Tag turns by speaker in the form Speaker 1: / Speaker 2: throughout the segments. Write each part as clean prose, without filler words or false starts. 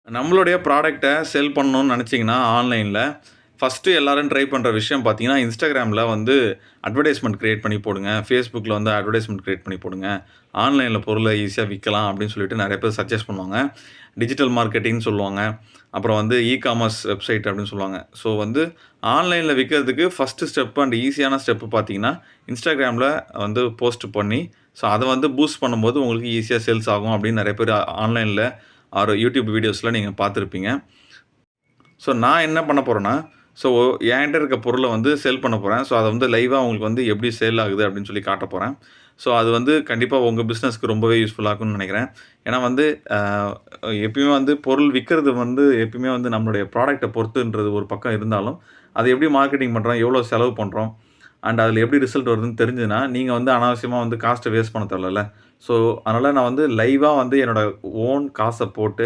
Speaker 1: நம்மளுடைய ப்ராடக்ட்ட செல் பண்ணணும்னு நெனச்சீங்கன்னா, ஆன்லைன்ல ஃபர்ஸ்ட்டு எல்லாரும் ட்ரை பண்ற விஷயம் பார்த்தீங்கன்னா, Instagramல வந்து அட்வர்டைஸ்மென்ட் கிரியேட் பண்ணி போடுங்க. Facebookல வந்து அட்வர்டைஸ்மென்ட் கிரியேட் பண்ணி போடுங்க. ஆன்லைன்ல பொருள ஈஸியா விக்கலாம் அப்படின்னு சொல்லிட்டு நெறைய பேர் சஜெஸ்ட் பண்ணுவாங்க. டிஜிட்டல் மார்க்கெட்டிங்ன்னு சொல்லுவாங்க. அப்புறம் வந்து காமர்ஸ் வெப்சைட் அப்படின்னு சொல்லுவாங்க. ஸோ வந்து ஆன்லைன்ல விக்கிறதுக்கு ஃபர்ஸ்ட்டு ஸ்டெப் அண்ட் ஈஸியான ஸ்டெப் பார்த்தீங்கன்னா, Instagramல வந்து போஸ்ட் பண்ணி, ஸோ அத வந்து பூஸ்ட் பண்ணும்போது உங்களுக்கு ஈஸியா சேல்ஸ் ஆகும் அப்படின்னு நெறைய பேர் ஆன்லைன்ல ஆர் யூடியூப் வீடியோஸ்ல நீங்க பார்த்துருப்பீங்க. ஸோ நான் என்ன பண்ண போறேன்னா, ஸோ என்கிட்ட இருக்க பொருள வந்து செல் பண்ண போறேன். ஸோ அத வந்து லைவா உங்களுக்கு வந்து எப்படி சேல் ஆகுது அப்படின்னு சொல்லி காட்டப் போறேன். ஸோ அது வந்து கண்டிப்பா உங்க பிசினஸ்க்கு ரொம்பவே யூஸ்ஃபுல்லா இருக்கும்னு நெனைக்கிறேன். ஏன்னா வந்து அ எப்பயுமே வந்து பொருள் விக்கிறது வந்து எப்பயுமே வந்து நம்மளுடைய ப்ராடக்ட்ட பொறுத்துன்றது ஒரு பக்கம் இருந்தாலும், அத எப்படி மார்க்கெட்டிங் பண்றோம், எவ்வளோ செலவு பண்றோம், அண்ட் அதில எப்படி ரிசல்ட் வருதுன்னு தெரிஞ்சதுன்னா, நீங்க வந்து அனாவசியமா வந்து காஸ்ட்ட வேஸ்ட் பண்ண தேவையில்லல்ல. ஸோ அதனால நான் வந்து லைவா வந்து என்னோட ஓன் காச போட்டு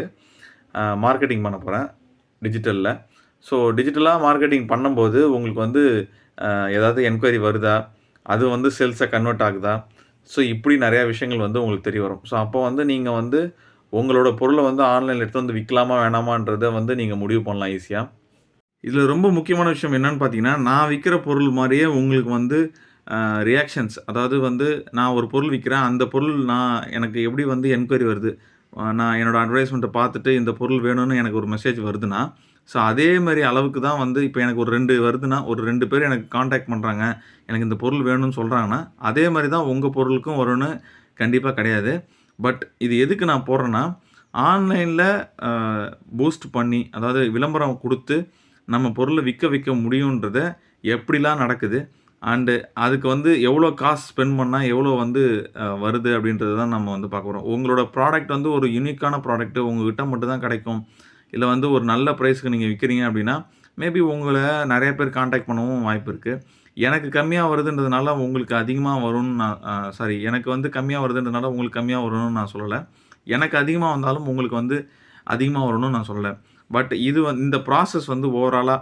Speaker 1: மார்க்கெட்டிங் பண்ண போறேன். டிஜிட்டல்ல. ஸோ டிஜிட்டலா மார்க்கெட்டிங் பண்ணும்போது, உங்களுக்கு வந்து ஏதாவது என்குயரி வருதா? அது வந்து சேல்ஸா கன்வெர்ட் ஆகுதா? ஸோ இப்படி நெறைய விஷயங்கள் வந்து உங்களுக்கு தெரிய வரும். ஸோ அப்போ வந்து நீங்க வந்து உங்களோட பொருள வந்து ஆன்லைன்ல எடுத்து வந்து விக்கலாமா? வேணாமான்றத வந்து நீங்க முடிவு பண்ணலாம் ஈஸியா. இதுல ரொம்ப முக்கியமான விஷயம் என்னன்னு பார்த்தீங்கன்னா, நான் விக்கிற பொருள் மாரியே உங்களுக்கு வந்து ரியாக்ஷன்ஸ் அதாவது வந்து நான் ஒரு பொருள் விக்கிறேன். அந்த பொருள் எனக்கு எப்படி வந்து என்குயரி வருது. நான் என்னோட அட்வர்டைஸ்மென்ட்ட பார்த்துட்டு இந்த பொருள் வேணும்னு எனக்கு ஒரு மெசேஜ் வருதுன்னா, ஸோ அதே மாரி அளவுக்கு தான் வந்து இப்ப எனக்கு ஒரு 2 வருதுன்னா, ஒரு 2 பேர் எனக்கு கான்டாக்ட் பண்றாங்க. எனக்கு இந்த பொருள் வேணும்னு சொல்றாங்கன்னா, அதே மாரி தான் உங்க பொருளுக்கும் வரும்னு கண்டிப்பா கிடையாது. பட் இது எதுக்கு நான் போடுறேன்னா, ஆன்லைன்ல அ பூஸ்ட் பண்ணி அதாவது விளம்பரம் குடுத்து நம்ம பொருள விக்க வைக்க முடியுன்றத எப்படிலாம் நடக்குது? அண்டு அதுக்கு வந்து எவ்வளோ காசு ஸ்பெண்ட் பண்ணா, எவ்வளோ வந்து வருது அப்படின்றத தான் நம்ம வந்து பார்க்க போறோம். உங்களோட ப்ராடக்ட் வந்து ஒரு யூனிக்கான ப்ராடக்ட் உங்ககிட்ட மட்டும் தான் கிடைக்கும். இல்ல வந்து ஒரு நல்ல பிரைஸ்க்கு நீங்க விக்கிறீங்க அப்படின்னா, மேபி உங்கள நெறைய பேர் கான்டாக்ட் பண்ணவும் வாய்ப்பு இருக்கு. எனக்கு கம்மியா வருதுன்றதுனால உங்களுக்கு அதிகமா வரும்னு நான் சாரி எனக்கு வந்து கம்மியா வருதுன்றதுனால உங்களுக்கு கம்மியா வரும்னு நான் சொல்லல. எனக்கு அதிகமா வந்தாலும் உங்களுக்கு வந்து அதிகமா வரணும்னு நான் சொல்லல. பட் இது இந்த ப்ராசஸ் வந்து ஓவராலா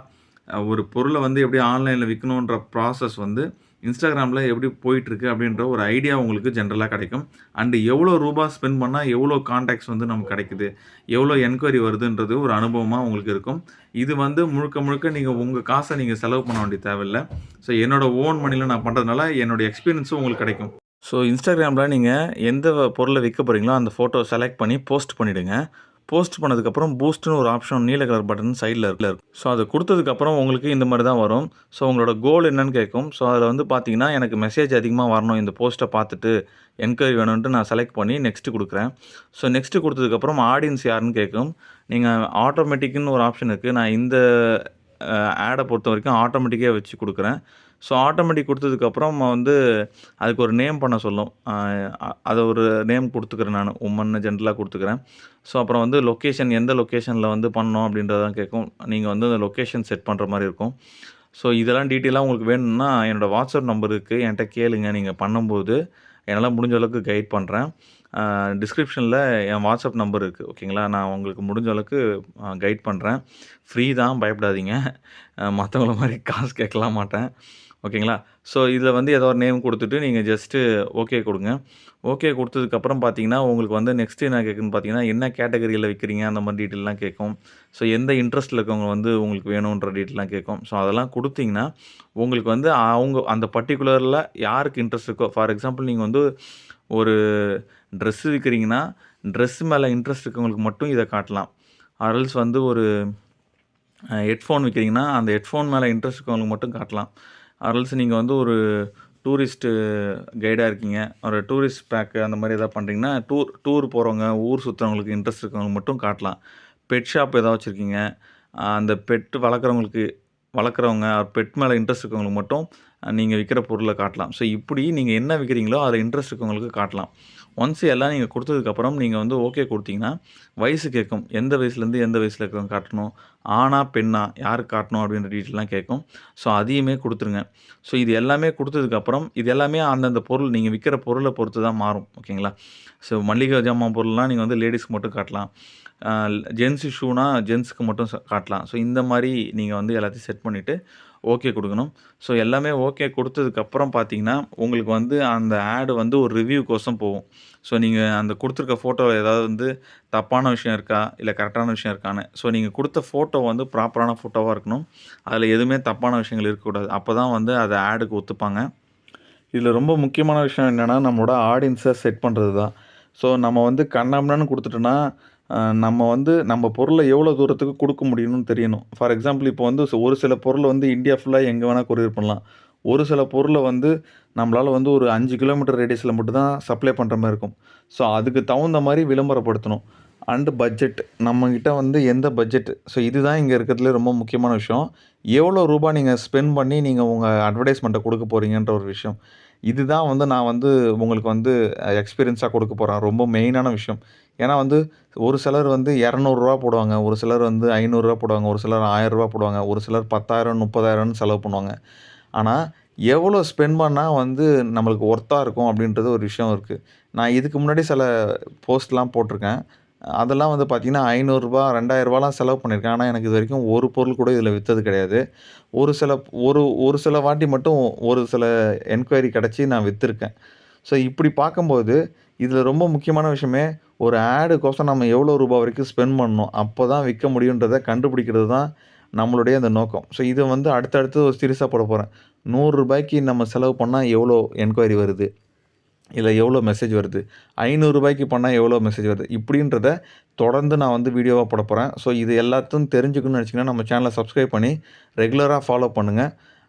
Speaker 1: ஒரு பொருள வந்து எப்படி ஆன்லைன்ல விக்கணுன்ற ப்ராசஸ் வந்து Instagramல எப்படி போயிட்டுருக்கு அப்படின்ற ஒரு ஐடியா உங்களுக்கு ஜெனரலா கிடைக்கும். அண்ட் எவ்வளோ ரூபா ஸ்பெண்ட் பண்ணா எவ்வளோ கான்டாக்ட்ஸ் வந்து நமக்கு கிடைக்குது, எவ்வளோ என்குயரி வருதுன்றது ஒரு அனுபவமா உங்களுக்கு இருக்கும். இது வந்து முழுக்க முழுக்க நீங்க உங்க காச நீங்க செலவு பண்ண வேண்டிய தேவையில்ல. ஸோ என்னோட ஓன் மனில நான் பண்றதுனால என்னோட எக்ஸ்பீரியன்ஸும் உங்களுக்கு கிடைக்கும். ஸோ Instagramல நீங்க எந்த பொருள விக்க போறீங்களோ அந்த ஃபோட்டோ செலக்ட் பண்ணி போஸ்ட் பண்ணிடுங்க. போஸ்ட் பண்ணதுக்கப்புறம் பூஸ்ட்ன்னு ஒரு ஆப்ஷன் நீல கலர் பட்டன் சைட்ல இருக்கும். ஸோ அத குடுத்ததுக்கப்புறம் உங்களுக்கு இந்த மாரி தான் வரும். ஸோ உங்களோட கோல் என்னன்னு கேட்கும். ஸோ அதில வந்து பார்த்தீங்கன்னா, எனக்கு மெசேஜ் அதிகமா வரணும் இந்த போஸ்ட்ட பார்த்துட்டு என்கொயரி வேணுன்ட்டு நான் செலக்ட் பண்ணி நெக்ஸ்ட் குடுக்குறேன். ஸோ நெக்ஸ்ட் குடுத்ததுக்கப்புறம் ஆடியன்ஸ் யாருன்னு கேட்கும். நீங்க ஆட்டோமேட்டிக்ன்னு ஒரு ஆப்ஷன் இருக்கு. நான் இந்த ஆட பொறுத்தவரைக்கும் ஆட்டோமேட்டிக்கா வச்சு குடுக்குறேன். ஸோ ஆட்டோமேட்டிக் குடுத்ததுக்கப்புறம் வந்து அதுக்கு ஒரு நேம் பண்ண சொல்லும். அத ஒரு நேம் குடுத்துக்கிறேன் நானு. உமன்னு ஜென்ரலா குடுத்துக்கிறேன். ஸோ அப்புறம் வந்து லொக்கேஷன் எந்த லொக்கேஷன்ல வந்து பண்ணணும் அப்படின்றதெல்லாம் கேட்கும். நீங்க வந்து அந்த லொக்கேஷன் செட் பண்ற மாரி இருக்கும். ஸோ இதெல்லாம் டீட்டெயிலா உங்களுக்கு வேணும்னா என்னோட வாட்ஸ்அப் நம்பர் இருக்கு. என்ட்ட கேளுங்க. நீங்க பண்ணும்போது என்னால முடிஞ்ச அளவுக்கு கைட் பண்றேன். டிஸ்கிரிப்ஷன்ல என் வாட்ஸ்அப் நம்பர் இருக்கு. ஓகேங்களா? நான் உங்களுக்கு முடிஞ்ச அளவுக்கு கைட் பண்றேன். ஃப்ரீ தான் பயப்படாதீங்க. மத்தவங்கள மாரி காசு கேட்கலாம் மாட்டேன். ஓகேங்களா? ஸோ இதில வந்து ஏதோ ஒரு நேம் குடுத்துட்டு நீங்க ஜஸ்ட்டு ஓகே குடுங்க. ஓகே குடுத்ததுக்கப்புறம் பார்த்தீங்கன்னா, உங்களுக்கு வந்து நெக்ஸ்ட் என்ன கேட்குன்னு பார்த்தீங்கன்னா, என்ன கேட்டகரியில விக்கிறீங்க? அந்த மாரி டீட்டெயில்லாம் கேட்கும். ஸோ எந்த இன்ட்ரெஸ்ட்ல இருக்கவங்க வந்து உங்களுக்கு வேணுன்ற டீட்டெயில்லாம் கேட்கும். ஸோ அதெல்லாம் குடுத்தீங்கன்னா, உங்களுக்கு வந்து அவங்க அந்த பர்ட்டிகுலர்ல யாருக்கு இன்ட்ரெஸ்ட் இருக்கோ ஃபார் எக்ஸாம்பிள் நீங்க வந்து ஒரு ட்ரெஸ் விக்கிறீங்கன்னா, ட்ரெஸ் மேல இன்ட்ரெஸ்ட் இருக்கவங்களுக்கு மட்டும் இத காட்டலாம். ஆர் எல்ஸ் வந்து ஒரு ஹெட்ஃபோன் விக்கிறீங்கன்னா, அந்த ஹெட்ஃபோன் மேல இன்ட்ரெஸ்ட் இருக்கவங்களுக்கு மட்டும் காட்டலாம். ஆர் எல்ஸ் நீங்க வந்து ஒரு டூரிஸ்ட்டு கைடா இருக்கீங்க. ஒரு டூரிஸ்ட் பேக்கு அந்த மாரி ஏதாவது பண்றீங்கன்னா, டூர் டூர் போறவங்க, ஊர் சுத்துறவங்களுக்கு இன்ட்ரெஸ்ட் இருக்கவங்களுக்கு மட்டும் காட்டலாம். பெட் ஷாப் ஏதாவது வச்சிருக்கீங்க, அந்த பெட் வளர்க்குறவங்க பெட் மேல இன்ட்ரெஸ்ட் இருக்கவங்களுக்கு மட்டும் நீங்க விக்கிற பொருள காட்டலாம். ஸோ இப்படி நீங்க என்ன விக்கிறீங்களோ, அதில இன்ட்ரெஸ்ட் இருக்கவங்களுக்கு காட்டலாம். ஒன்ஸ் எல்லாம் நீங்க குடுத்ததுக்கப்புறம் நீங்க வந்து ஓகே குடுத்தீங்கன்னா, வயசு கேட்கும். எந்த வயசுலேருந்து எந்த வயசுல இருக்கிறவங்க காட்டணும்? ஆணா? பெண்ணா? யாருக்கு காட்டணும்? அப்படின்ற டீட்டெயில்லாம் கேட்கும். ஸோ அதையுமே குடுத்துருங்க. ஸோ இது எல்லாமே குடுத்ததுக்கப்புறம், இது எல்லாமே அந்தந்த பொருள் நீங்க விக்கிற பொருள பொறுத்து தான் மாறும். ஓகேங்களா? ஸோ மளிகை ஜாமான் பொருள்லாம் நீங்க வந்து லேடீஸ்க்கு மட்டும் காட்டலாம். ஜென்ஸு ஷூனா ஜென்ஸுக்கு மட்டும் காட்டலாம். ஸோ இந்த மாரி நீங்க வந்து எல்லாத்தையும் செட் பண்ணிவிட்டு ஓகே குடுக்கணும். ஸோ எல்லாமே ஓகே குடுத்ததுக்கப்புறம் பார்த்தீங்கன்னா, உங்களுக்கு வந்து அந்த ஆட் வந்து ஒரு ரிவ்யூக்கோசம் போகும். ஸோ நீங்க அந்த குடுத்துருக்க ஃபோட்டோல ஏதாவது வந்து தப்பான விஷயம் இருக்கா? இல்ல கரெக்ட்டான விஷயம் இருக்கான்னு. ஸோ நீங்க குடுத்த ஃபோட்டோ வந்து ப்ராப்பரான ஃபோட்டோவா இருக்கணும். அதில எதுவுமே தப்பான விஷயங்கள் இருக்கக்கூடாது. அப்பதான் வந்து அத ஆடுக்கு ஒத்துப்பாங்க. இதில ரொம்ப முக்கியமான விஷயம் என்னன்னா, நம்மளோட ஆடியன்ஸ செட் பண்றது தான். ஸோ நம்ம வந்து கண்ணாபின்னான்னு குடுத்துட்டோன்னா, நம்ம வந்து நம்ம பொருள எவ்வளோ தூரத்துக்கு குடுக்க முடியும்னு தெரியணும். ஃபார் எக்ஸாம்பிள் இப்போ வந்து ஒரு சில பொருள வந்து இந்தியா ஃபுல்லா எங்க வேணா கொரியர் பண்ணலாம். ஒரு சில பொருள வந்து நம்மளால வந்து ஒரு 5 கிலோமீட்டர் ரேடியஸ்ல மட்டும் தான் சப்ளை பண்ற மாரி இருக்கும். ஸோ அதுக்கு தகுந்த மாரி விளம்பரப்படுத்தணும். And budget. நம்மகிட்ட வந்து எந்த பட்ஜெட். ஸோ இதுதான் இங்க இருக்கிறதுலே ரொம்ப முக்கியமான விஷயம். எவ்வளோ ரூபா நீங்க ஸ்பெண்ட் பண்ணி நீங்க உங்க அட்வர்டைஸ்மென்ட்ட குடுக்க போறீங்கன்ற ஒரு விஷயம். இதுதான் வந்து நான் வந்து உங்களுக்கு வந்து எக்ஸ்பீரியன்ஸா குடுக்க போறேன். ரொம்ப மெயினான விஷயம். ஏன்னா வந்து ஒரு சிலர் வந்து ரூ. 200 போடுவாங்க. ஒரு சிலர் வந்து ரூ. 500 போடுவாங்க. ஒரு சிலர் ரூ. 1000 போடுவாங்க. ஒரு சிலர் 10,000 30,000ன்னு செலவு பண்ணுவாங்க. ஆனா, எவ்வளோ ஸ்பெண்ட் பண்ணா வந்து நம்மளுக்கு ஒர்த்தா இருக்கும் அப்படின்றது ஒரு விஷயம் இருக்கு. நான் இதுக்கு முன்னாடி சில போஸ்ட்லாம் போட்டிருக்கேன். அதெல்லாம் வந்து பார்த்தீங்கன்னா, ரூ. 500 ரூ. 2000லாம் செலவு பண்ணியிருக்கேன். ஆனா, எனக்கு இதுவரைக்கும் ஒரு பொருள் கூட இதில வித்தது கிடையாது. ஒரு சில ஒரு ஒரு சில வாட்டி மட்டும் ஒரு சில என்கொயரி கிடைச்சு நான் வித்திருக்கேன். ஸோ இப்படி பார்க்கும்போது, இதில ரொம்ப முக்கியமான விஷயமே, ஒரு ஆடுக்கோசம் நம்ம எவ்வளோ ரூபா வரைக்கும் ஸ்பெண்ட் பண்ணணும். அப்பதான் விக்க முடியுன்றத கண்டுபிடிக்கிறது தான் நம்மளுடைய அந்த நோக்கம். ஸோ இத வந்து அடுத்தடுத்து ஒரு சீரிஸா போடப் போறேன். ரூ. 100க்கு நம்ம செலவு பண்ணா எவ்வளோ என்கொயரி வருது? இல்ல எவ்வளோ மெசேஜ் வருது? ரூ. 500க்கு பண்ணா எவ்வளோ மெசேஜ் வருது? இப்படின்றத தொடர்ந்து நான் வந்து வீடியோவா போடப் போறேன். ஸோ இது எல்லாத்தையும் தெரிஞ்சுக்கணும்னு நெனச்சீங்கன்னா, நம்ம சேனல சப்ஸ்கிரைப் பண்ணி ரெகுலரா ஃபாலோ பண்ணுங்க.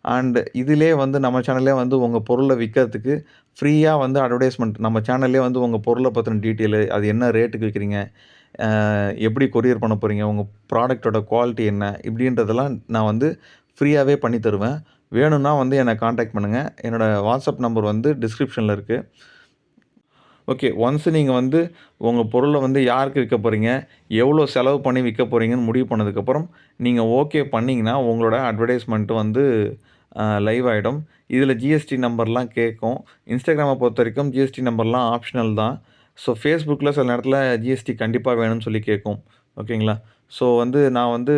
Speaker 1: அண்ட் இதிலேயே வந்து நம்ம சேனல்லே வந்து உங்க பொருள விக்கிறதுக்கு ஃப்ரீயா வந்து அட்வர்டைஸ்மென்ட் நம்ம சேனல்லே வந்து உங்க பொருள பத்தின டீட்டெயிலு, அது என்ன ரேட்டுக்கு விக்கிறீங்க? எப்படி கொரியர் பண்ண போறீங்க? உங்க ப்ராடக்ட்டோட குவாலிட்டி என்ன? இப்படின்றதெல்லாம் நான் வந்து ஃப்ரீயாவே பண்ணி தருவேன். வேணும்னா வந்து என்ன கான்டாக்ட் பண்ணுங்க. என்னோட வாட்ஸ்அப் நம்பர் வந்து டிஸ்கிரிப்ஷன்ல இருக்கு. ஓகே. ஒன்ஸ் நீங்க வந்து உங்க பொருள வந்து யாருக்கு விக்க போறீங்க? எவ்வளோ செலவு பண்ணி விக்க போறீங்கன்னு முடிவு பண்ணதுக்கப்புறம், நீங்க ஓகே பண்ணீங்கன்னா, உங்களோட அட்வர்டைஸ்மென்ட் வந்து லைவ் ஆயிடும். இதில ஜிஎஸ்டி நம்பர்லாம் கேட்கும். Instagramம பொறுத்தவரைக்கும் ஜிஎஸ்டி நம்பர்லாம் ஆப்ஷனல் தான். ஸோ Facebookல சில நேரத்தில ஜிஎஸ்டி கண்டிப்பா வேணும்னு சொல்லி கேட்கும். ஓகேங்களா? ஸோ வந்து நான் வந்து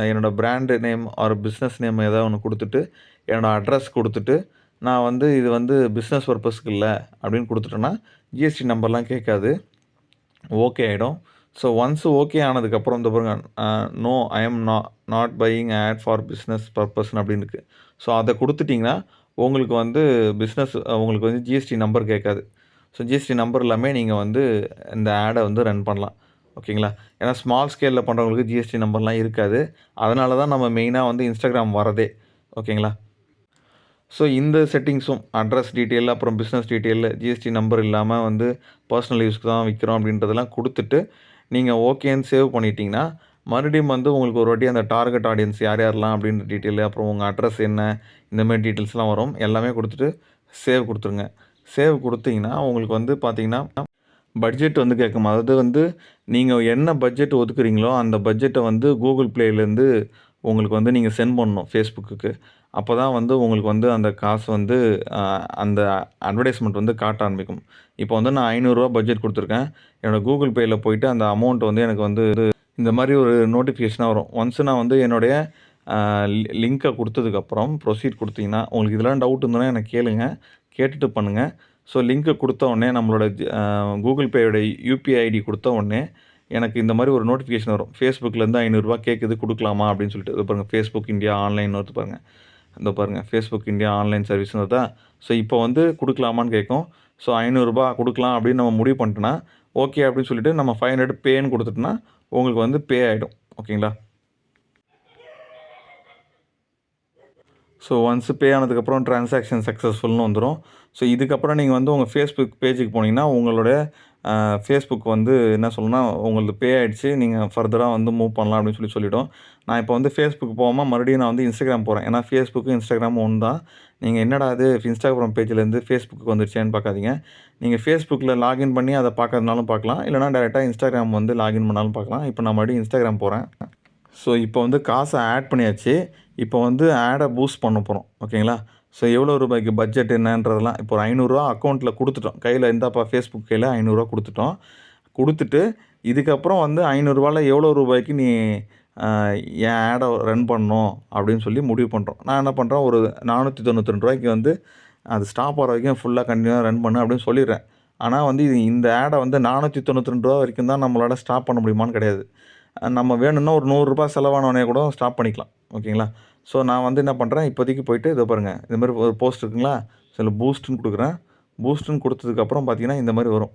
Speaker 1: என்னோட brand name or business name ஏதாவது ஒண்ணு குடுத்துட்டு, என்னோட அட்ரஸ் குடுத்துட்டு, நான் வந்து இது வந்து பிசினஸ் பர்ப்பஸ்க்கு இல்ல அப்படின்னு குடுத்துட்டேன்னா, ஜிஎஸ்டி நம்பர்லாம் கேட்காது. ஓகே ஆயிடும். ஸோ ஒன்ஸ் ஓகே ஆனதுக்கப்புறம் இந்த பாருங்க no I am not buying ad for business பர்ப்பஸ்ன்னு அப்படின்னு இருக்கு. ஸோ அத குடுத்துட்டீங்கன்னா, உங்களுக்கு வந்து பிசினஸ் உங்களுக்கு வந்து ஜிஎஸ்டி நம்பர் கேட்காது. ஸோ ஜிஎஸ்டி நம்பர் இல்லாமயே நீங்க வந்து இந்த ஆட வந்து ரன் பண்ணலாம். ஓகேங்களா? ஏன்னா ஸ்மால் ஸ்கேல்ல பண்றவங்களுக்கு ஜிஎஸ்டி நம்பர்லாம் இருக்காது. அதனால தான் நம்ம மெயினா வந்து Instagram வரதே. ஓகேங்களா? ஸோ இந்த செட்டிங்ஸும் அட்ரஸ் டீட்டெயில், அப்புறம் பிசினஸ் டீட்டெயில், ஜிஎஸ்டி நம்பர் இல்லாம வந்து பர்சனல் யூஸ்க்கு தான் விக்கிறோம் அப்படின்றதெல்லாம் குடுத்துட்டு, நீங்க ஓகேன்னு சேவ் பண்ணிட்டீங்கன்னா, மறுபடியும் வந்து உங்களுக்கு ஒரு வாட்டி அந்த டார்கெட் ஆடியன்ஸ் யார் யாரெல்லாம் அப்படின்ற டீட்டெயிலு, அப்புறம் உங்க அட்ரஸ் என்ன, இந்த மாரி டீட்டெயில்ஸ்லாம் வரும். எல்லாமே குடுத்துட்டு சேவ் குடுத்துருங்க. சேவ் குடுத்தீங்கன்னா, உங்களுக்கு வந்து பார்த்தீங்கன்னா, பட்ஜெட் வந்து கேட்கும். அதாவது வந்து நீங்க என்ன பட்ஜெட் ஒதுக்குறீங்களோ, அந்த பட்ஜெட்ட வந்து Google Playலேருந்து உங்களுக்கு வந்து நீங்க சென்ட் பண்ணணும் Facebookக்கு. அப்பதான் வந்து உங்களுக்கு வந்து அந்த காசு வந்து அ அந்த அட்வர்டைஸ்மென்ட் வந்து காட்ட ஆரம்பிக்கும். இப்போ வந்து நான் ரூ. 500 பட்ஜெட் குடுத்துருக்கேன். என்னோட Google Payல போயிட்டு அந்த அமௌண்ட் வந்து எனக்கு வந்து இந்த மாரி ஒரு நோட்டிஃபிகேஷனா வரும். ஒன்ஸ் நான் வந்து என்னுடைய அ லிங்க குடுத்ததுக்கப்புறம் ப்ரொசீட் குடுத்தீங்கன்னா, உங்களுக்கு இதெல்லாம் டவுட் இருந்ததுனா என்ன கேளுங்க. கேட்டுட்டு பண்ணுங்க. ஸோ லிங்க்க குடுத்த உடனே நம்மளோட Google Payயோட யுபிஐ ஐடி குடுத்த உடனே, எனக்கு இந்த மாரி ஒரு நோட்டிஃபிகேஷன் வரும். Facebookலேருந்து ரூ. 500 கேட்குது குடுக்கலாமா? அப்படின்னு சொல்லிட்டு. இதோ பாருங்க Facebook இந்தியா ஆன்லைன் வருது பாருங்க. இதோ பாருங்க Facebook இந்தியா ஆன்லைன் சர்வீஸ்ன்னு வருதா? ஸோ இப்போ வந்து குடுக்கலாமான்னு கேட்கும். ஸோ ரூ. 500 குடுக்கலாம் அப்படின்னு நம்ம முடிவு பண்ணிட்டோம்னா, ஓகே அப்படின்னு சொல்லிட்டு நம்ம 500 பேன்னு குடுத்துட்டோம்னா, உங்களுக்கு வந்து பே ஆயிடும். ஓகேங்களா? ஸோ ஒன்ஸ் பே ஆனதுக்கப்புறம் டிரான்சாக்ஷன் சக்ஸஸ்ஃபுல்னு வந்துரும். ஸோ இதுக்கப்புறம் நீங்க வந்து உங்க Facebook பேஜுக்கு போனீங்கன்னா, உங்களோட Facebook வந்து என்ன சொல்லும்னா, உங்களது பே ஆயிடுச்சு. நீங்க ஃபர்தரா வந்து மூவ் பண்ணலாம் அப்படின்னு சொல்லிடும். நான் இப்போ வந்து Facebook போகாம மறுபடியும் நான் வந்து Instagram போறேன். ஏன்னா Facebookக்கும் Instagramமும் ஒண்ணு தான். நீங்க என்னடா இது Instagram பேஜ்லேருந்து Facebookக்கு வந்துருச்சேன்னு பார்க்காதீங்க. நீங்க Facebookல லாகின் பண்ணி அத பார்க்கறதுனாலும் பார்க்கலாம். இல்லன்னா டைரக்ட்டா Instagram வந்து லாகின் பண்ணாலும் பார்க்கலாம். இப்போ நான் மறுபடியும் Instagram போறேன். ஸோ இப்போ வந்து காச ஆட் பண்ணியாச்சு. இப்போ வந்து ஆட பூஸ்ட் பண்ண போறோம். ஓகேங்களா? ஸோ எவ்வளோ ரூபாய்க்கு பட்ஜெட் என்னன்றதெல்லாம் இப்போ ஒரு ரூ. 500 அக்கவுண்ட்ல குடுத்துட்டோம். கையில இந்தாப்பா Facebook கையில ரூ. 500 குடுத்துட்டோம். குடுத்துட்டு, இதுக்கப்புறம் வந்து ரூ. 500ல எவ்வளோ ரூபாய்க்கு நீ அ என் ஆட ரன் பண்ணணும் அப்படின்னு சொல்லி முடிவு பண்றோம். நான் என்ன பண்றேன், ஒரு ரூ. 492 வந்து அது ஸ்டாப் ஆகுற வரைக்கும் ஃபுல்லா கன்டினியூவா ரன் பண்ணு அப்படின்னு சொல்லிடுறேன். ஆனா வந்து இந்த ஆட வந்து ரூ. 492 வரைக்கும் தான் நம்மளால ஸ்டாப் பண்ண முடியுமான்னு கிடையாது. நம்ம வேணும்னா ஒரு ரூ. 100 செலவான கூட ஸ்டாப் பண்ணிக்கலாம். ஓகேங்களா? ஸோ நான் வந்து என்ன பண்றேன், இப்போதைக்கு போயிட்டு இதோ பாருங்க, இந்த மாரி ஒரு போஸ்ட் இருக்குங்களா? சில பூஸ்ட்ன்னு குடுக்குறேன். பூஸ்ட்ன்னு குடுத்ததுக்கப்புறம் பார்த்தீங்கன்னா, இந்த மாரி வரும்.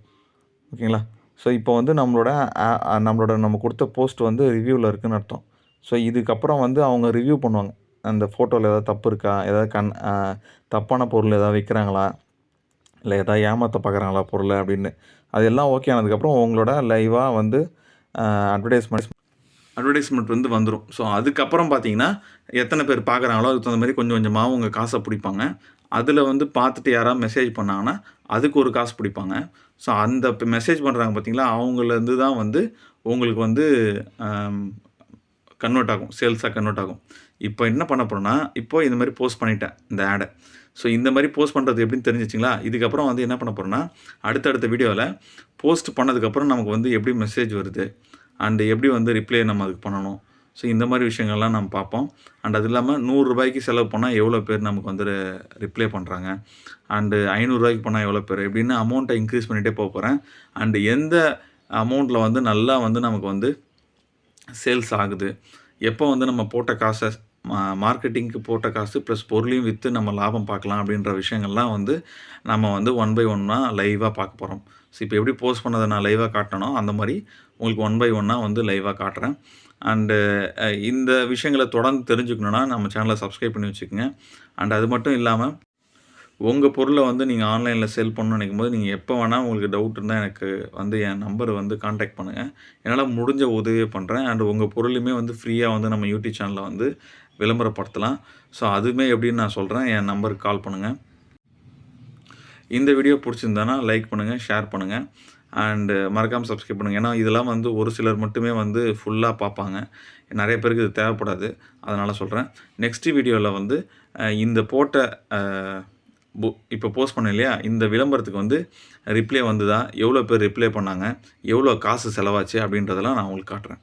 Speaker 1: ஓகேங்களா? ஸோ இப்போ வந்து நம்ம குடுத்த போஸ்ட் வந்து ரிவ்யூல இருக்குன்னு அர்த்தம். ஸோ இதுக்கப்புறம் வந்து அவங்க ரிவ்யூ பண்ணுவாங்க. அந்த ஃபோட்டோல ஏதாவது தப்பு இருக்கா? ஏதாவது தப்பான பொருள் ஏதாவது வைக்கிறாங்களா? இல்ல ஏதாவது ஏமாத்த பார்க்குறாங்களா பொருள அப்படின்னு. அது எல்லாம் ஓகே ஆனதுக்கப்புறம் உங்களோட லைவா வந்து அ அட்வர்டைஸ்மெண்ட் வந்து வந்துரும். ஸோ அதுக்கப்புறம் பார்த்தீங்கன்னா, எத்தன பேர் பார்க்குறாங்களோ அதுக்கு தகுந்த மாரி கொஞ்சம் கொஞ்சமா உங்க காச புடிப்பாங்க. அதில வந்து பார்த்துட்டு யாராவது மெசேஜ் பண்ணாங்கன்னா, அதுக்கு ஒரு காசு புடிப்பாங்க. ஸோ அந்த மெசேஜ் பண்றாங்க பார்த்தீங்களா, அவங்கலேருந்து தான் வந்து உங்களுக்கு வந்து அம் கன்வெர்ட் ஆகும். சேல்ஸா கன்வெர்ட் ஆகும். இப்போ என்ன பண்ண போறேன்னா, இப்போ இந்த மாரி போஸ்ட் பண்ணிட்டேன், இந்த ஆட. ஸோ இந்த மாரி போஸ்ட் பண்றது எப்படின்னு தெரிஞ்சிருச்சுங்களா? இதுக்கப்புறம் வந்து என்ன பண்ண போறேன்னா, அடுத்தடுத்த வீடியோல போஸ்ட் பண்ணதுக்கப்புறம் நமக்கு வந்து எப்படி மெசேஜ் வருது? அண்ட் எப்படி வந்து ரிப்ளை நம்ம அதுக்கு பண்ணணும்? ஸோ இந்த மாரி விஷயங்கள்லாம் நம்ம பார்ப்போம். அண்ட் அது இல்லாம ரூ. 100 செலவு பண்ணா எவ்வளோ பேர் நமக்கு வந்து ரிப்ளை பண்றாங்க? அண்டு ரூ. 500 பண்ணா எவ்வளோ பேர்? இப்படின்னு அமௌண்ட்ட இன்கிரீஸ் பண்ணிட்டே போப்போறேன். அண்ட் எந்த அமௌண்ட்ல வந்து நல்லா வந்து நமக்கு வந்து சேல்ஸ் ஆகுது. எப்போ வந்து நம்ம போட்ட காச மார்க்கெட்டிங்க்கு போட்ட காசு ப்ளஸ் பொருளையும் வித்து நம்ம லாபம் பார்க்கலாம் அப்படின்ற விஷயங்கள்லாம் வந்து நம்ம வந்து ஒன் பை ஒன்னா லைவா பார்க்க போறோம். ஸோ இப்போ எப்படி போஸ்ட் பண்ணத நான் லைவா காட்டுனனோ, அந்த மாரி உங்களுக்கு ஒன் பை ஒன்னா வந்து லைவா காட்டுறேன். அண்டு இந்த விஷயங்கள தொடர்ந்து தெரிஞ்சுக்கணும்னா நம்ம சேனல சப்ஸ்கிரைப் பண்ணி வச்சுக்கங்க. அண்ட் அது மட்டும் இல்லாம உங்க பொருள வந்து நீங்க ஆன்லைன்ல செல் பண்ணணும்னு நினைக்கும்போது, நீங்க எப்ப வேணா உங்களுக்கு டவுட் இருந்தா எனக்கு வந்து என் நம்பர் வந்து கான்டாக்ட் பண்ணுங்க. என்னால முடிஞ்ச உதவிய பண்றேன். அண்ட் உங்க பொருளுமே வந்து ஃப்ரீயா வந்து நம்ம யூடியூப் சேனல்ல வந்து விளம்பரப்படுத்தலாம். ஸோ அதுவுமே எப்படின்னு நான் சொல்றேன். என் நம்பருக்கு கால் பண்ணுங்க. இந்த வீடியோ புடிச்சிருந்ததுனா லைக் பண்ணுங்க, ஷேர் பண்ணுங்க. அண்ட் மறக்காம சப்ஸ்கிரைப் பண்ணுங்க. ஏன்னா இதெல்லாம் வந்து ஒரு சிலர் மட்டுமே வந்து ஃபுல்லா பார்ப்பாங்க. நெறைய பேருக்கு இது தேவைப்படாது. அதனால சொல்றேன். நெக்ஸ்ட் வீடியோல வந்து இந்த போட்ட அ இப்போ போஸ்ட் பண்ணேன் இல்லையா? இந்த விளம்பரத்துக்கு வந்து ரிப்ளை வந்ததா? எவ்வளோ பேர் ரிப்ளை பண்ணாங்க? எவ்வளோ காசு செலவாச்சு? அப்படின்றதெல்லாம் நான் உங்களுக்கு காட்டுறேன்.